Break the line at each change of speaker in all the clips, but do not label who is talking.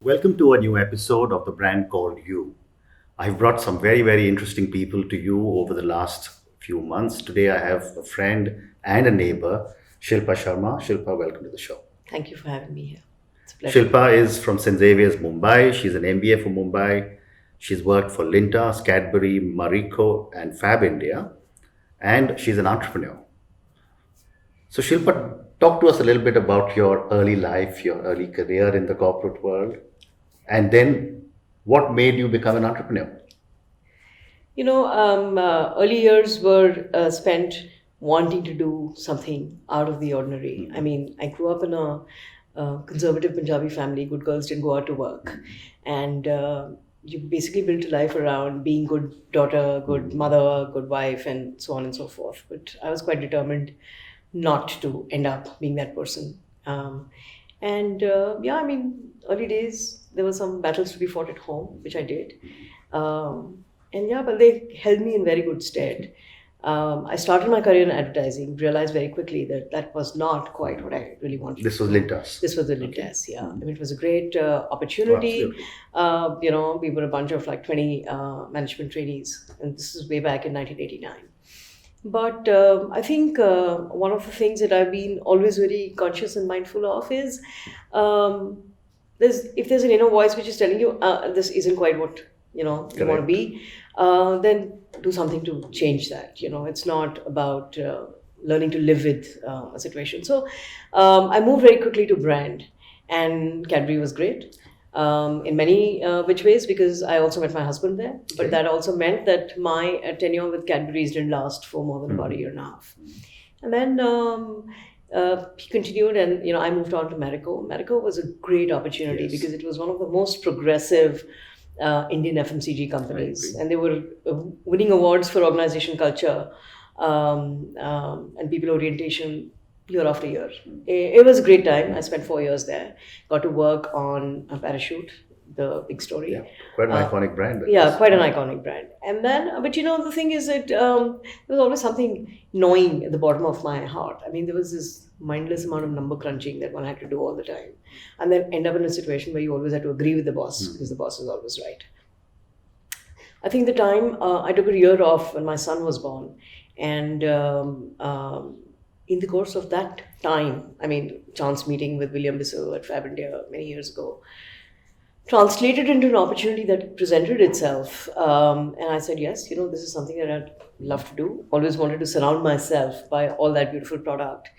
Welcome to a new episode of the brand called You. I've brought some very, very interesting people to you over the last few months. Today, I have a friend and a neighbor, Shilpa Sharma. Shilpa, welcome to the show.
Thank you for having me here. It's a pleasure.
Shilpa is from St. Xavier's, Mumbai. She's an MBA from Mumbai. She's worked for Lintas, Cadbury, Marico, and Fab India. And she's an entrepreneur. So, Shilpa, talk to us a little bit about your early life, your early career in the corporate world, and then what made you become an entrepreneur?
Early years were spent wanting to do something out of the ordinary. I mean, I grew up in a conservative Punjabi family. Good girls didn't go out to work. And you basically built a life around being good daughter, good mother, good wife, and so on and so forth. But I was quite determined not to end up being that person. Early days, there were some battles to be fought at home, which I did. But they held me in very good stead. I started my career in advertising, realized very quickly that that was not quite what I really wanted
This
to
was
do.
Lintas.
This was the
Okay.
Lintas, yeah. I mean, it was a great opportunity.
Absolutely.
We were a bunch of like 20 management trainees, and this is way back in 1989. But I think one of the things that I've been always very conscious and mindful of is if there's an inner voice which is telling you this isn't quite what you want to
Correct.
be, then do something to change that. It's not about learning to live with a situation. So I moved very quickly to brand, and Cadbury was great. In many which ways, because I also met my husband there. But
Okay.
that also meant that my tenure with Cadbury's didn't last for more than about a year and a half. And then he continued, and I moved on to Marico. Marico was a great opportunity
Yes.
because it was one of the most progressive Indian FMCG companies,
agree.
and they were winning awards for organization culture and people orientation year after year. It was a great time. I spent 4 years there. Got to work on a Parachute, the big story.
Yeah, quite an
Uh,
iconic brand. that
Yeah,
was.
quite an iconic brand. And then, but the thing is that there was always something gnawing at the bottom of my heart. I mean, there was this mindless amount of number crunching that one had to do all the time. And then end up in a situation where you always had to agree with the boss because the boss is always right. I think the time I took a year off when my son was born, and in the course of that time, I mean, chance meeting with William Bissell at Fab India many years ago, translated into an opportunity that presented itself. And I said, yes, this is something that I'd love to do. Always wanted to surround myself by all that beautiful product.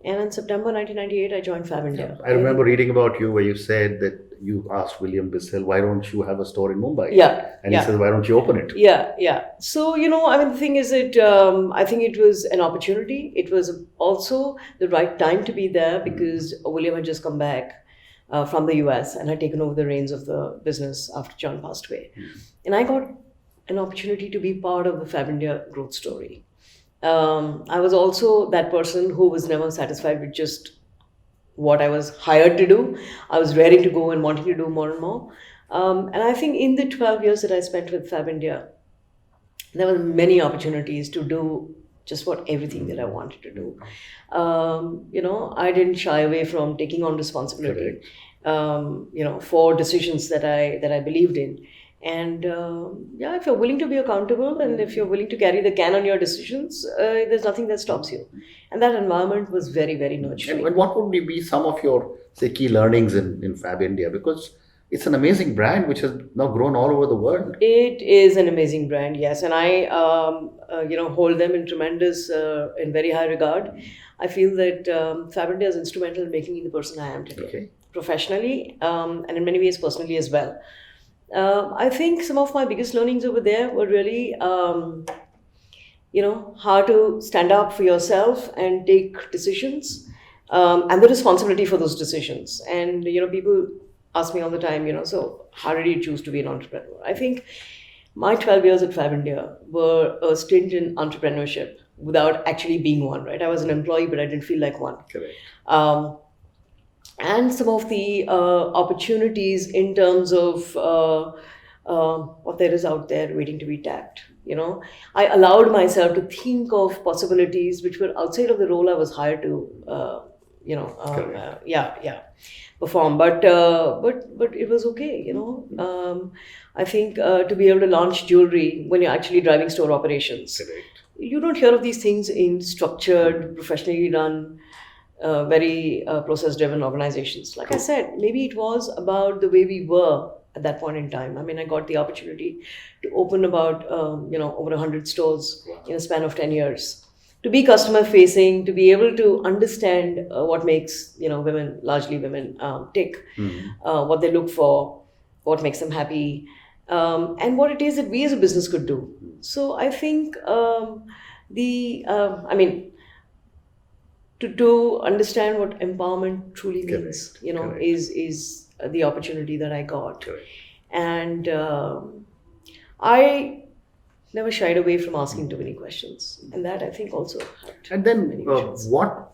And in September 1998, I joined Fab India.
I remember reading about you where you said that you asked William Bissell, why don't you have a store in Mumbai?
Yeah,
And he
yeah.
says, why don't you open it?
Yeah. So, the thing is that I think it was an opportunity. It was also the right time to be there because William had just come back from the US and had taken over the reins of the business after John passed away. And I got an opportunity to be part of the Fab India growth story. I was also that person who was never satisfied with just what I was hired to do. I was raring to go and wanting to do more and more. And I think in the 12 years that I spent with Fab India, there were many opportunities to do just what everything that I wanted to do. I didn't shy away from taking on responsibility, for decisions that I believed in. And if you're willing to be accountable and if you're willing to carry the can on your decisions, there's nothing that stops you. And that environment was very, very nurturing.
And what would be some of your, say, key learnings in Fab India? Because it's an amazing brand which has now grown all over the world.
It is an amazing brand, yes, and I, hold them in tremendous, in very high regard. I feel that Fab India is instrumental in making me the person I am today,
Okay.
professionally, and in many ways personally as well. I think some of my biggest learnings over there were really, how to stand up for yourself and take decisions, and the responsibility for those decisions. And people ask me all the time, so how did you choose to be an entrepreneur? I think my 12 years at Fab India were a stint in entrepreneurship without actually being one, right? I was an employee, but I didn't feel like one.
Correct.
And some of the opportunities in terms of what there is out there waiting to be tapped. I allowed myself to think of possibilities which were outside of the role I was hired to
Correct.
perform. But it was okay, I think to be able to launch jewelry when you're actually driving store operations,
Correct.
you don't hear of these things in structured, professionally run, very process driven organizations. Like I said, maybe it was about the way we were at that point in time. I mean, I got the opportunity to open about, over 100 stores in a span of 10 years. To be customer facing, to be able to understand what makes, women, largely women, tick, what they look for, what makes them happy, and what it is that we as a business could do. So I think I mean, to understand what empowerment truly means,
Correct. Correct.
is the opportunity that I got.
Correct.
And I never shied away from asking too many questions, and that I think also helped.
And then,
many questions.
what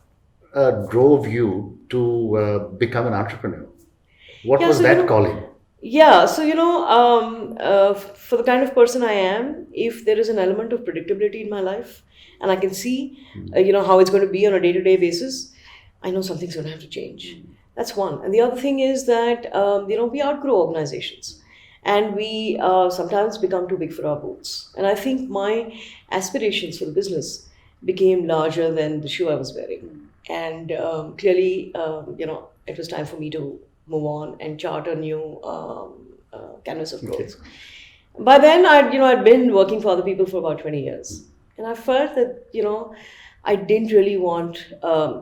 drove you to become an entrepreneur? What
Yeah,
was
so,
that calling?
Yeah, so for the kind of person I am, if there is an element of predictability in my life, and I can see, how it's going to be on a day-to-day basis, I know something's going to have to change. That's one. And the other thing is that we outgrow organizations, and we sometimes become too big for our boots. And I think my aspirations for the business became larger than the shoe I was wearing. And clearly, it was time for me to move on and chart a new canvas of growth. By then, I'd been working for other people for about 20 years. And I felt that, I didn't really want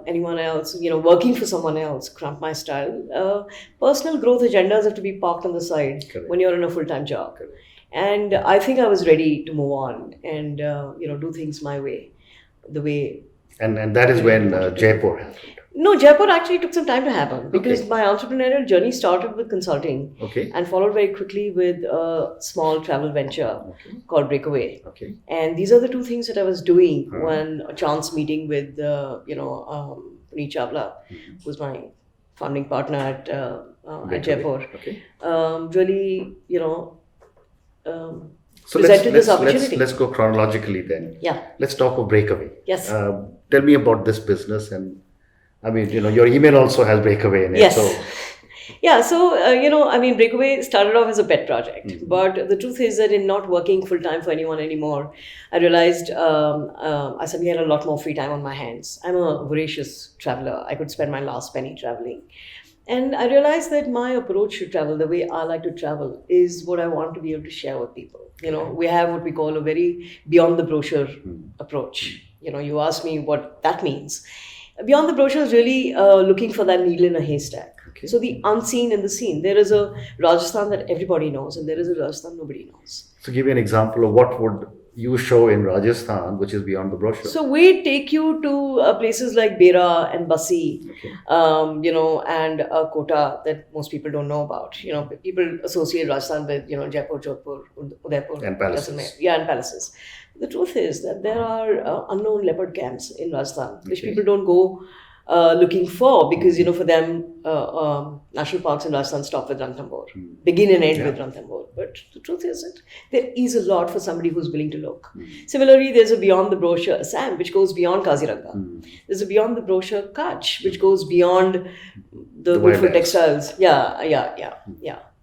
anyone else, working for someone else, cramp my style. Personal growth agendas have to be parked on the side when you're in a full-time job. And I think I was ready to move on and, do things my way, the way.
And that is when Jaipur happened.
No, Jaipur actually took some time to happen because my entrepreneurial journey started with consulting and followed very quickly with a small travel venture called Breakaway. And these are the two things that I was doing when a chance meeting with, Puneet Chawla, who's my founding partner at Jaipur, really,
So
presented this opportunity.
let's go chronologically then.
Yeah.
Let's talk of Breakaway.
Yes.
Tell me about this business, and I mean, your email also has Breakaway in it.
Yes.
So.
Yeah, so, Breakaway started off as a pet project. But the truth is that in not working full time for anyone anymore, I realized I suddenly had a lot more free time on my hands. I'm a voracious traveler. I could spend my last penny traveling. And I realized that my approach to travel, the way I like to travel, is what I want to be able to share with people. We have what we call a very beyond the brochure approach. You asked me what that means. Beyond the brochure is really looking for that needle in a haystack. So the unseen and the seen. There is a Rajasthan that everybody knows, and there is a Rajasthan nobody knows.
So give me an example of what would you show in Rajasthan, which is beyond the brochure.
So we take you to places like Bera and Bassi, and Kota that most people don't know about. People associate Rajasthan with, Jaipur, Jodhpur, Udaipur.
And palaces.
And palaces. The truth is that there are unknown leopard camps in Rajasthan, which people don't go looking for because, for them, national parks in Rajasthan stop with Ranthambore, begin and end with Ranthambore. But the truth is that there is a lot for somebody who's willing to look. Similarly, there's a beyond the brochure Assam, which goes beyond Kaziranga. There's a beyond the brochure Kutch, which goes beyond the beautiful textiles. Yeah.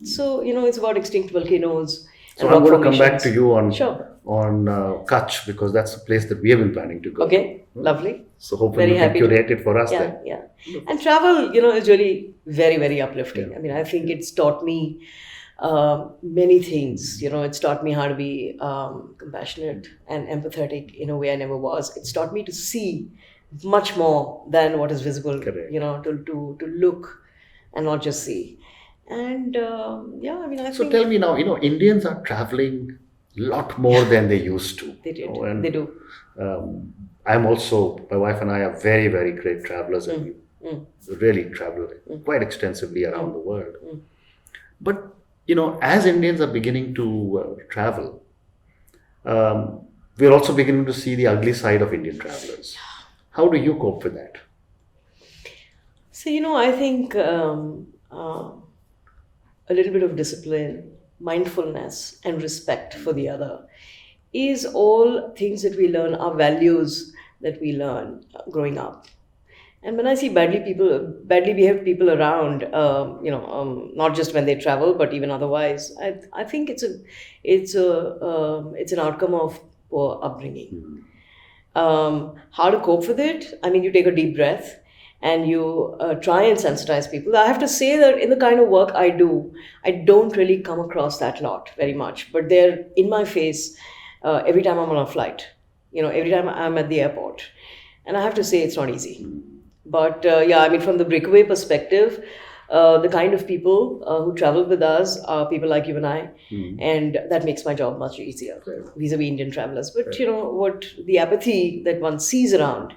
So, it's about extinct volcanoes.
So I'm going to come back to you on Kutch, because that's a place that we have been planning to go.
Okay, lovely.
So hopefully you can curate it for us then.
Yeah. And travel, is really very, very uplifting. I mean, I think it's taught me many things. It's taught me how to be compassionate and empathetic in a way I never was. It's taught me to see much more than what is visible.
Correct.
To look and not just see. And I
So
think
tell me now, Indians are traveling a lot more than they used to.
they did.
And,
They do.
I'm also, my wife and I are very, very great travelers, and we really travel quite extensively around the world. But, as Indians are beginning to travel, we're also beginning to see the ugly side of Indian travelers. How do you cope with that?
So, I think a little bit of discipline, mindfulness, and respect for the other is all things that we learn, are values that we learn growing up. And when I see badly behaved people around, not just when they travel, but even otherwise, I think it's an outcome of poor upbringing. How to cope with it? I mean, you take a deep breath and you try and sensitize people. I have to say that in the kind of work I do, I don't really come across that lot very much, but they're in my face every time I'm on a flight, every time I'm at the airport. And I have to say, it's not easy. But yeah, I mean, from the Breakaway perspective, the kind of people who travel with us are people like you and I, and that makes my job much easier vis-a-vis Indian travelers. But what the apathy that one sees around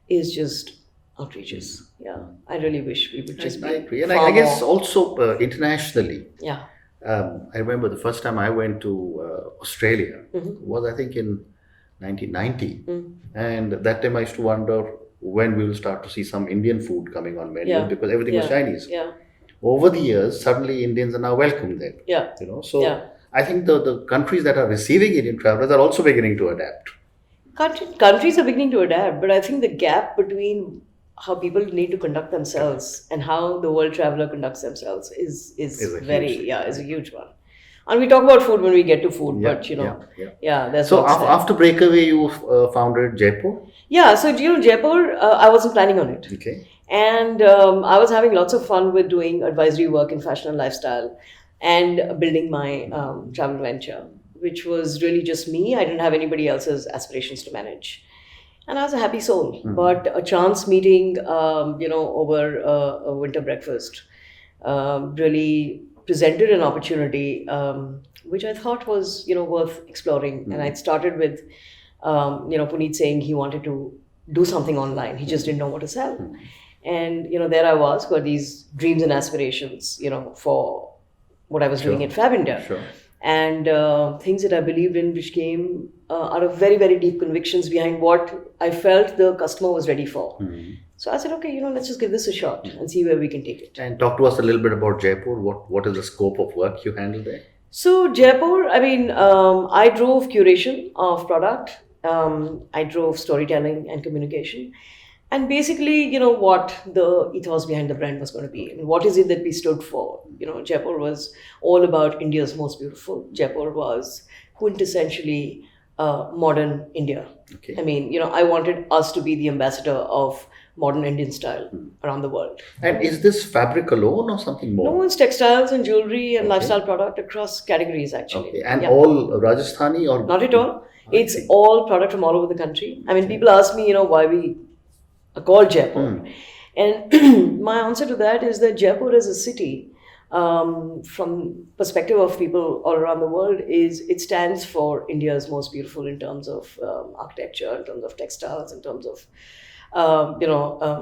is just outrageous. Yeah, I really wish we would just
I
be
agree. And
far
I guess
more.
also internationally,
Yeah.
I remember the first time I went to Australia was, I think, in 1990. And that time I used to wonder when we will start to see some Indian food coming on menu
Yeah.
because everything was
Yeah.
Chinese.
Yeah.
Over the years, suddenly Indians are now welcome there.
Yeah.
So
Yeah.
I think the countries that are receiving Indian travelers are also beginning to adapt.
Countries are beginning to adapt, but I think the gap between how people need to conduct themselves and how the world traveler conducts themselves is
Is a
very
huge thing.
is a huge one. And we talk about food when we get to food,
Yeah,
but
yeah.
that's
So
what's there.
after Breakaway, you founded Jaipur.
Yeah, so Jaipur, I wasn't planning on it.
Okay.
And I was having lots of fun with doing advisory work in fashion and lifestyle and building my travel venture, which was really just me. I didn't have anybody else's aspirations to manage. And I was a happy soul. But a chance meeting, over a winter breakfast really presented an opportunity, which I thought was, worth exploring. And I'd started with, Puneet saying he wanted to do something online. He just didn't know what to sell. And, there I was, got these dreams and aspirations, for what I was doing at Fab India.
Sure.
And things that I believed in, which came out of very, very deep convictions behind what I felt the customer was ready for. So I said, okay, let's just give this a shot and see where we can take it.
And talk to us a little bit about Jaipur. What is the scope of work you handle there?
So Jaipur, I mean, I drove curation of product. I drove storytelling and communication. And basically, what the ethos behind the brand was going to be. And what is it that we stood for? Jaipur was all about India's most beautiful. Jaipur was quintessentially modern India.
Okay.
I mean, I wanted us to be the ambassador of modern Indian style around the world.
And is this fabric alone or something more?
No, it's textiles and jewelry and lifestyle product across categories, actually.
Okay. And
Yeah.
all Rajasthani or?
Not at all. It's
Okay.
all product from all over the country. I mean, people ask me, why we are called Jaipur. And my answer to that is that Jaipur as a city, from perspective of people all around the world, it stands for India's most beautiful in terms of architecture, in terms of textiles, in terms of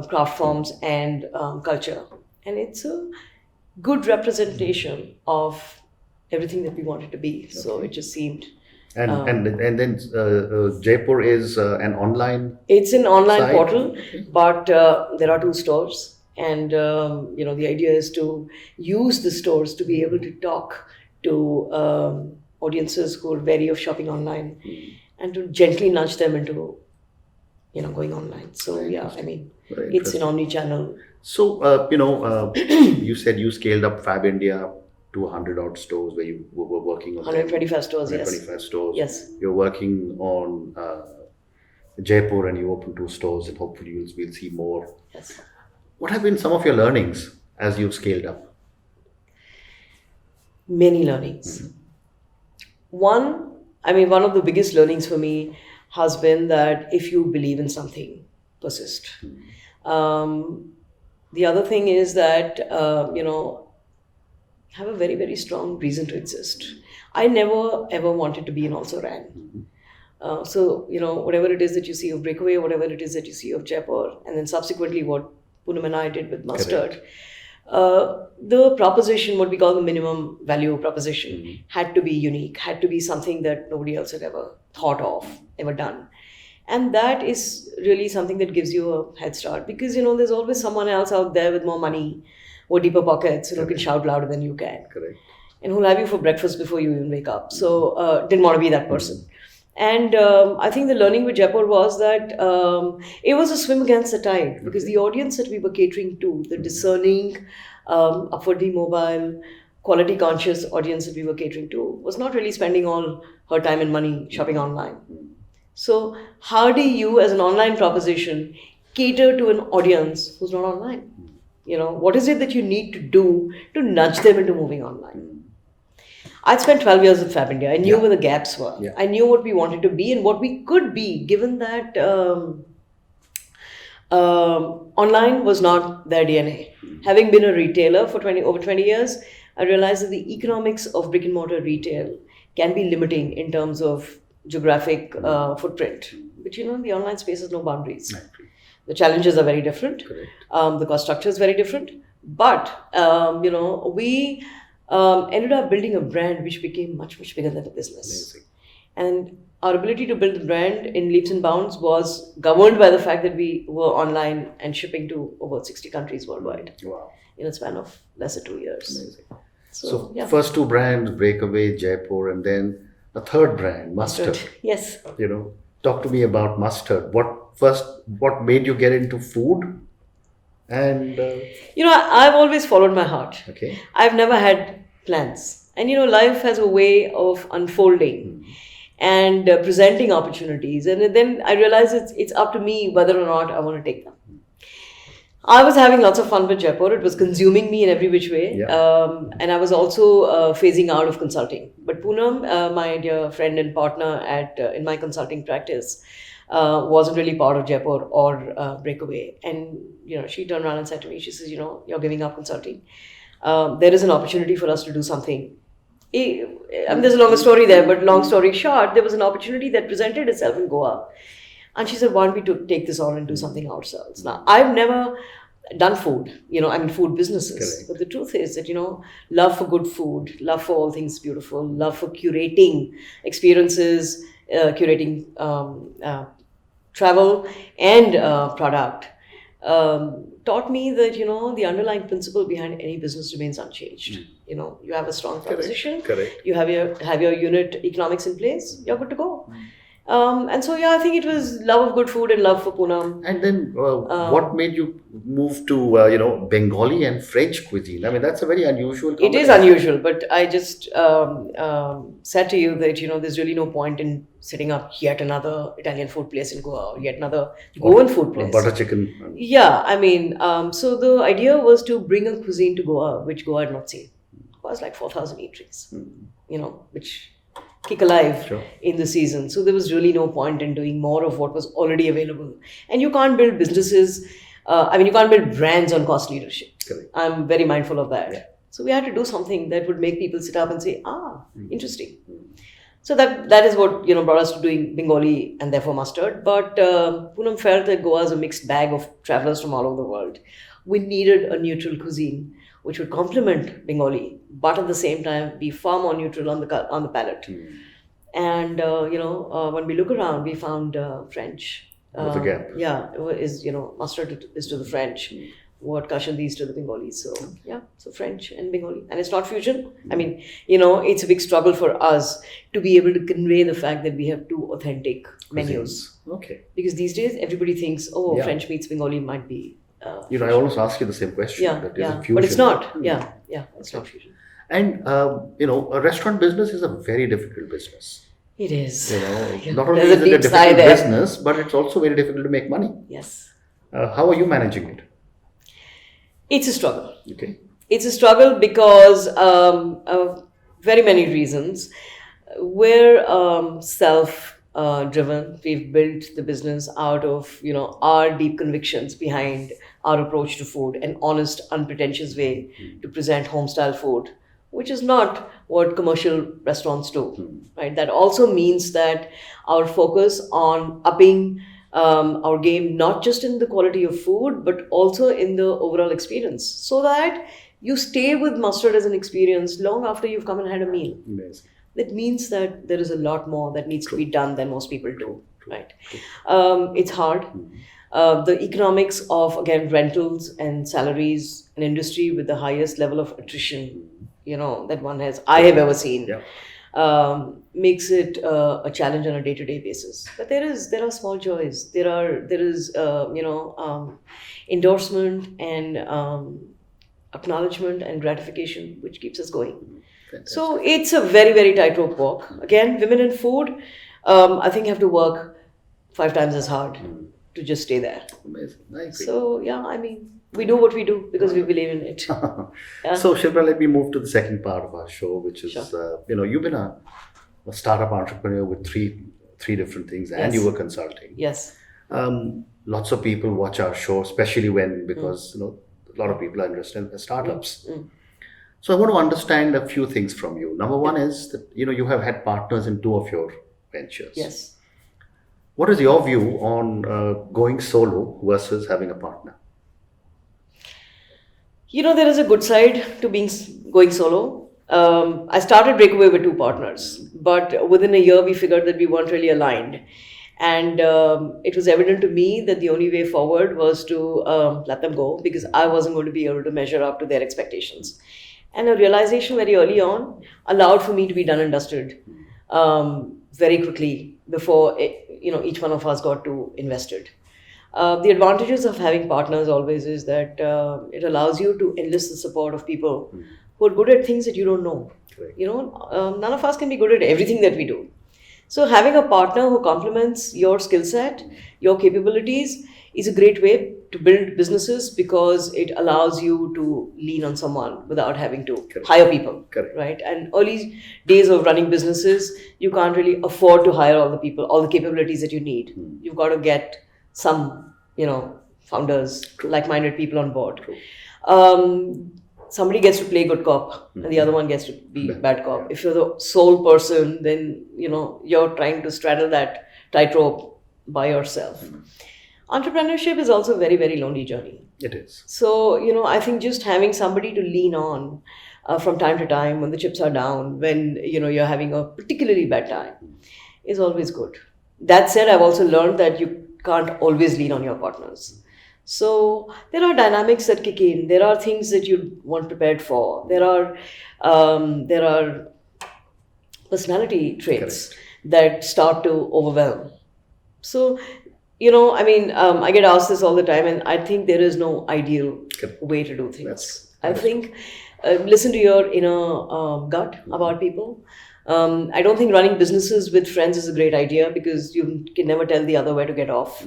craft forms and culture. And it's a good representation of everything that we wanted to be. So it just seemed.
And then Jaipur is an online.
It's an online
site?
portal,
Okay.
but there are 2 stores. And, the idea is to use the stores to be able to talk to audiences who are wary of shopping online and to gently nudge them into, going online. So, yeah, I mean,
Very
it's an omni-channel.
So, you said you scaled up Fab India to 100 odd stores where you were working on
125 stores, yes.
125 stores.
Yes.
You're working on Jaipur and you open 2 stores and hopefully we'll see more.
Yes.
What have been some of your learnings as you've scaled up?
Many learnings. One of the biggest learnings for me has been that if you believe in something, persist. The other thing is that, have a very, very strong reason to exist. I never ever wanted to be an also ran. So, whatever it is that you see of Breakaway, whatever it is that you see of Jaipur, and then subsequently what Poonam and I did with Mustard, the proposition, what we call the minimum value proposition, had to be unique, had to be something that nobody else had ever thought of, ever done. And that is really something that gives you a head start because, there's always someone else out there with more money or deeper pockets, who can shout louder than you can.
Correct.
And who'll have you for breakfast before you even wake up. So, didn't want to be that person. And I think the learning with Jaipur was that it was a swim against the tide, because the audience that we were catering to, the discerning, upwardly mobile, quality conscious audience that we were catering to, was not really spending all her time and money shopping online. So, how do you, as an online proposition, cater to an audience who's not online? What is it that you need to do to nudge them into moving online? I'd spent 12 years with Fab India. I knew
Yeah.
where the gaps were.
Yeah.
I knew what we wanted to be and what we could be, given that online was not their DNA. Having been a retailer for over 20 years, I realized that the economics of brick and mortar retail can be limiting in terms of geographic footprint. But the online space has no boundaries.
Right.
The challenges are very different.
Correct.
The cost structure is very different. But, we ended up building a brand which became much, much bigger than the business.
Amazing.
And our ability to build the brand in leaps and bounds was governed by the fact that we were online and shipping to over 60 countries worldwide
Wow.
in a span of less than 2 years.
Amazing.
So,
So
yeah.
first two brands, Breakaway, Jaipur, and then a third brand, Mustard.
Yes.
Talk to me about Mustard. What made you get into food? And
I've always followed my heart.
okay,
I've never had plans. And, life has a way of unfolding and presenting opportunities. And then I realized it's up to me whether or not I want to take them. I was having lots of fun with Jaipur. It was consuming me in every which way.
Yeah.
And I was also phasing out of consulting. But Poonam, my dear friend and partner in my consulting practice, wasn't really part of Jaipur or Breakaway. And, she turned around and said to me, she says, you're giving up consulting. There is an opportunity for us to do something. There's a longer story there, but long story short, there was an opportunity that presented itself in Goa. And she said, why don't we take this on and do something ourselves? Now, I've never done food, food businesses.
Correct.
But the truth is that, love for good food, love for all things beautiful, love for curating experiences, curating travel and product, taught me that, the underlying principle behind any business remains unchanged. You have a strong proposition,
correct.
you have your unit economics in place, you're good to go. And so, I think it was love of good food and love for Poonam.
And then what made you move to Bengali and French cuisine? I mean, that's a very unusual
It is
combination.
unusual, but I just said to you that, there's really no point in setting up yet another Italian food place in Goa or yet another Goan food
Or
place.
butter chicken.
Yeah, so the idea was to bring a cuisine to Goa, which Goa had not seen. Goa has like 4,000 eateries, which kick alive
Sure.
in the season. So there was really no point in doing more of what was already available. And you can't build businesses, you can't build brands on cost leadership.
Correct.
I'm very mindful of that.
Yeah.
So we had to do something that would make people sit up and say, interesting. So that is what brought us to doing Bengali and therefore Mustard. But Poonam felt that Goa is a mixed bag of travelers from all over the world. We needed a neutral cuisine which would complement Bengali, but at the same time be far more neutral on the palate. And when we look around, we found French.
What's the gap?
Yeah, Mustard is to the French, what Kashandi is to the Bengali. So so French and Bengali, and it's not fusion. It's a big struggle for us to be able to convey the fact that we have two authentic menus,
Okay.
because these days everybody thinks,
Yeah.
French meets Bengali might be.
I always ask you the same question. That is it fusion?
But it's not. Yeah, it's not fusion.
And a restaurant business is a very difficult business.
It is.
Not only
There's
is it a
deep sigh
difficult
there.
business, but it's also very difficult to make money.
Yes.
How are you managing it?
It's a struggle.
Okay.
It's a struggle because of very many reasons. We're self-driven. We've built the business out of our deep convictions behind our approach to food, an honest, unpretentious way to present home-style food, which is not what commercial restaurants do. Right? That also means that our focus on upping our game, not just in the quality of food, but also in the overall experience, so that you stay with Mustard as an experience long after you've come and had a meal.
Amazing.
That means that there is a lot more that needs to be done than most people do, right? It's hard. The economics of, again, rentals and salaries, an industry with the highest level of attrition, that I have ever seen.
Yeah.
makes it a challenge on a day-to-day basis. But there are small joys. There is endorsement and acknowledgement and gratification, which keeps us going.
Fantastic.
So it's a very, very tightrope walk. Again, women in food, I think have to work 5 times as hard to just stay there.
Amazing. I agree.
So yeah, I mean, we do what we do because we believe in it. Yeah.
So, Shilpa, let me move to the second part of our show, which is,
Sure.
you've been a startup entrepreneur with three different things, and
Yes.
you were consulting.
Yes.
Lots of people watch our show, especially because a lot of people are interested in startups. So I want to understand a few things from you. Number one is that you have had partners in 2 of your ventures.
Yes.
What is your view on going solo versus having a partner?
There is a good side to going solo. I started Breakaway with 2 partners, but within a year we figured that we weren't really aligned, and it was evident to me that the only way forward was to let them go because I wasn't going to be able to measure up to their expectations. And a realization very early on allowed for me to be done and dusted very quickly before each one of us got too invested. The advantages of having partners always is that it allows you to enlist the support of people who are good at things that you don't know.
Correct.
None of us can be good at everything that we do. So having a partner who complements your skill set, your capabilities, is a great way to build businesses because it allows you to lean on someone without having to
Correct.
hire people.
Correct.
Right? And early days of running businesses, you can't really afford to hire all the people, all the capabilities that you need. You've got to get some, founders, like-minded people on board. Somebody gets to play good cop and the other one gets to be bad cop. If you're the sole person, then you're trying to straddle that tightrope by yourself. Entrepreneurship is also a very, very lonely journey.
It is.
So I think just having somebody to lean on from time to time when the chips are down, when you're having a particularly bad time, is always good. That said, I've also learned that you can't always lean on your partners. So there are dynamics that kick in. There are things that you weren't prepared for. There are personality traits that start to overwhelm. So I get asked this all the time, and I think there is no ideal way to do things. I think listen to your inner gut about people. I don't think running businesses with friends is a great idea because you can never tell the other where to get off.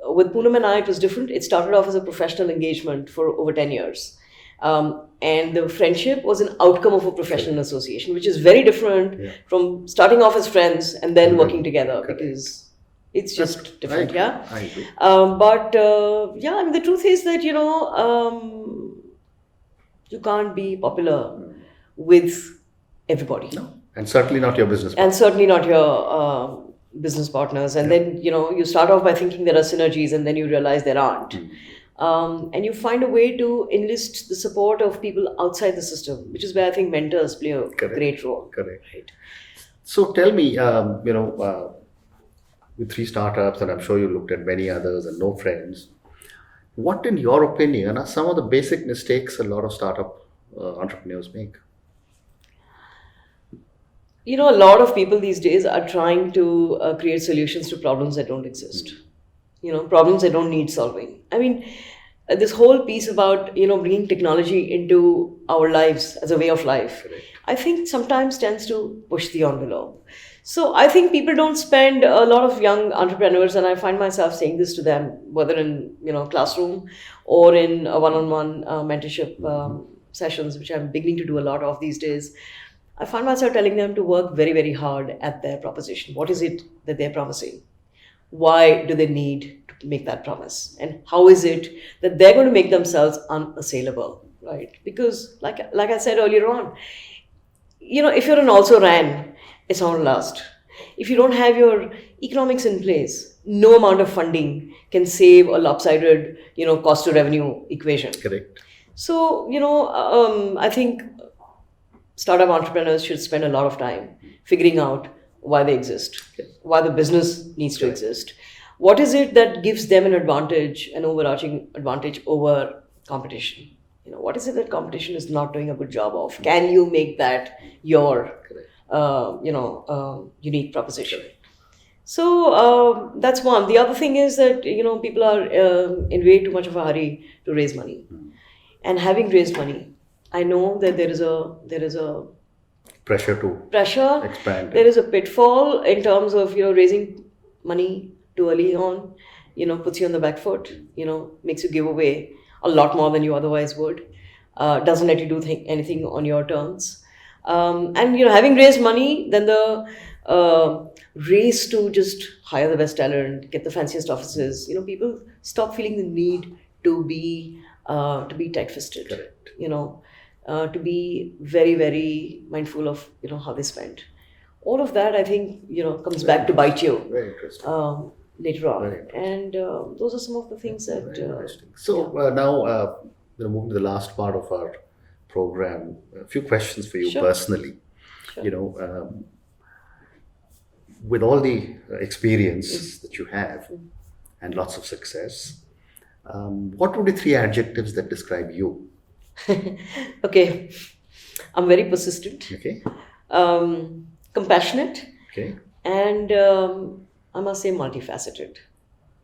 With Poonam and I, it was different. It started off as a professional engagement for over 10 years. And the friendship was an outcome of a professional association, which is very different from starting off as friends and then working together because it's just different.
I agree.
The truth is that, you can't be popular with everybody.
No. And certainly not your business partner.
And certainly not your business partners. And then, you start off by thinking there are synergies and then you realize there aren't. And you find a way to enlist the support of people outside the system, which is where I think mentors play a great role.
Correct.
Right.
So tell me, with 3 startups, and I'm sure you looked at many others and no friends, what in your opinion are some of the basic mistakes a lot of startup entrepreneurs make?
A lot of people these days are trying to create solutions to problems that don't exist. Problems that don't need solving. I mean, this whole piece about, bringing technology into our lives as a way of life, I think sometimes tends to push the envelope. So I think people don't spend a lot of young entrepreneurs, and I find myself saying this to them, whether in, classroom or in a one-on-one mentorship sessions, which I'm beginning to do a lot of these days. I find myself telling them to work very, very hard at their proposition. What is it that they're promising? Why do they need to make that promise? And how is it that they're going to make themselves unassailable, right? Because like I said earlier on, if you're an also ran, it's not going to last. If you don't have your economics in place, no amount of funding can save a lopsided, cost to revenue equation.
Correct.
So, I think startup entrepreneurs should spend a lot of time figuring out why they exist, why the business needs to exist. What is it that gives them an advantage, an overarching advantage over competition? What is it that competition is not doing a good job of? Can you make that your unique proposition. So that's one. The other thing is that people are in way too much of a hurry to raise money, and having raised money, I know that there is a
Pressure to
pressure.
expand.
There is a pitfall in terms of raising money too early on. Puts you on the back foot. Makes you give away a lot more than you otherwise would. Doesn't let you do anything on your terms. And having raised money, then the race to just hire the best talent, get the fanciest offices. People stop feeling the need to be tight-fisted.
Correct.
To be very, very mindful of how they spend. All of that, I think, comes back to bite you
Very interesting.
later on.
Very interesting.
And those are some of the things that.
Very interesting. So now, moving to the last part of our program, a few questions for you
Sure.
personally.
Sure.
With all the experience that you have and lots of success, what would be 3 adjectives that describe you?
Okay, I'm very persistent,
Okay.
compassionate,
Okay.
and I must say multifaceted.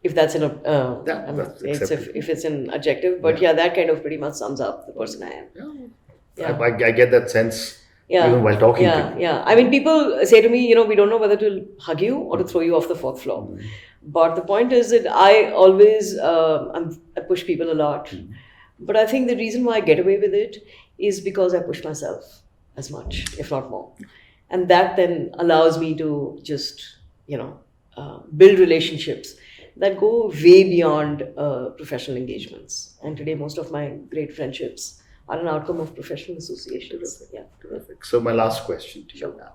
If that's
Yeah, that's acceptable.
if it's an adjective, but yeah, that kind of pretty much sums up the person I am.
Yeah.
Yeah.
I get that sense
Yeah.
even while talking to
Yeah,
you.
yeah. I mean, people say to me, we don't know whether to hug you or to throw you off the 4th floor. But the point is that I always I push people a lot. But I think the reason why I get away with it is because I push myself as much, if not more. And that then allows me to just, build relationships that go way beyond professional engagements. And today, most of my great friendships are an outcome of professional associations. Yeah.
Terrific. So my last question to you now.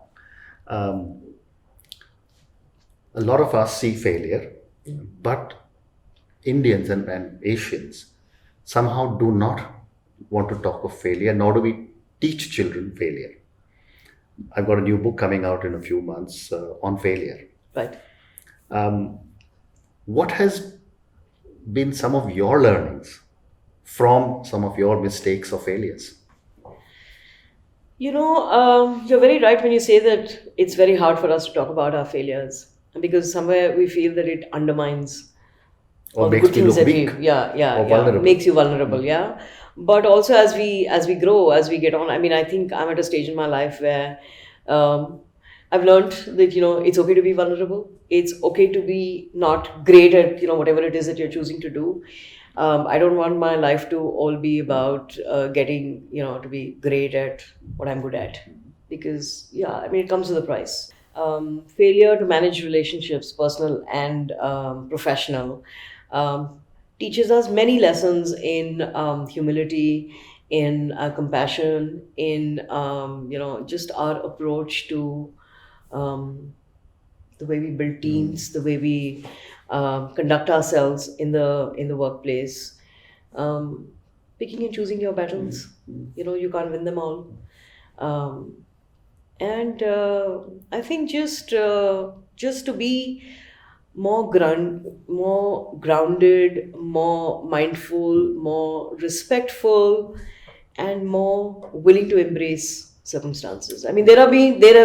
A lot of us see failure, but Indians and Asians somehow do not want to talk of failure, nor do we teach children failure. I've got a new book coming out in a few months on failure.
Right.
What has been some of your learnings from some of your mistakes or failures?
You're very right when you say that it's very hard for us to talk about our failures because somewhere we feel that it undermines
Or
all the
makes
good
me
things
look
that
weak
yeah,
or vulnerable?
makes you vulnerable, yeah. But also as we grow, as we get on, I mean, I think I'm at a stage in my life where I've learned that it's okay to be vulnerable. It's okay to be not great at whatever it is that you're choosing to do. I don't want my life to all be about getting to be great at what I'm good at, because I mean it comes with a price. Failure to manage relationships, personal and professional, teaches us many lessons in humility, in compassion, in just our approach to the way we build teams, the way we conduct ourselves in the workplace, picking and choosing your battles. You can't win them all, and I think just to be more grounded, more mindful, more respectful, and more willing to embrace circumstances. I mean, there have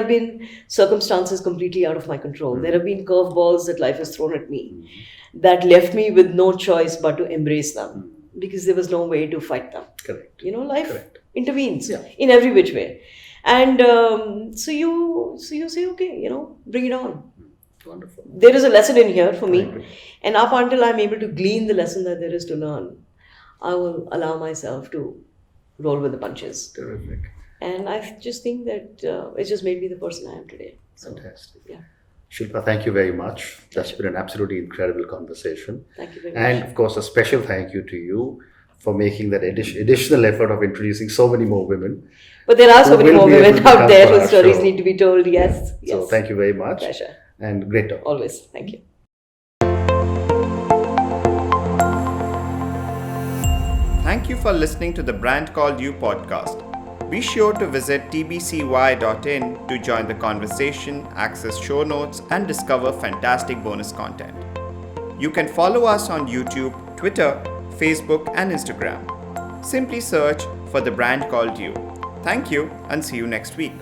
been circumstances completely out of my control. There have been curveballs that life has thrown at me that left me with no choice but to embrace them because there was no way to fight them.
Correct.
Life
Correct.
intervenes
Yeah.
in every which way, and so you say, okay, bring it on.
Wonderful.
There is a lesson in here for
I
me,
agree.
and up until I'm able to glean the lesson that there is to learn, I will allow myself to roll with the punches.
Terrific.
And I just think that it just made me the person I am today. So,
Fantastic.
yeah.
Shilpa, thank you very much. That's been an absolutely incredible conversation.
Thank you very much.
And of course, a special thank you to you for making that additional effort of introducing so many more women.
But there are so
who
many
will
more
be able
women
to
out
come
there
for
whose
our
stories
show.
need to be told. Yes.
So
Yes.
thank you very much.
Pleasure.
And great talk.
Always. Thank you.
Thank you for listening to the Brand Called You podcast. Be sure to visit tbcy.in to join the conversation, access show notes, and discover fantastic bonus content. You can follow us on YouTube, Twitter, Facebook, and Instagram. Simply search for The Brand Called You. Thank you and see you next week.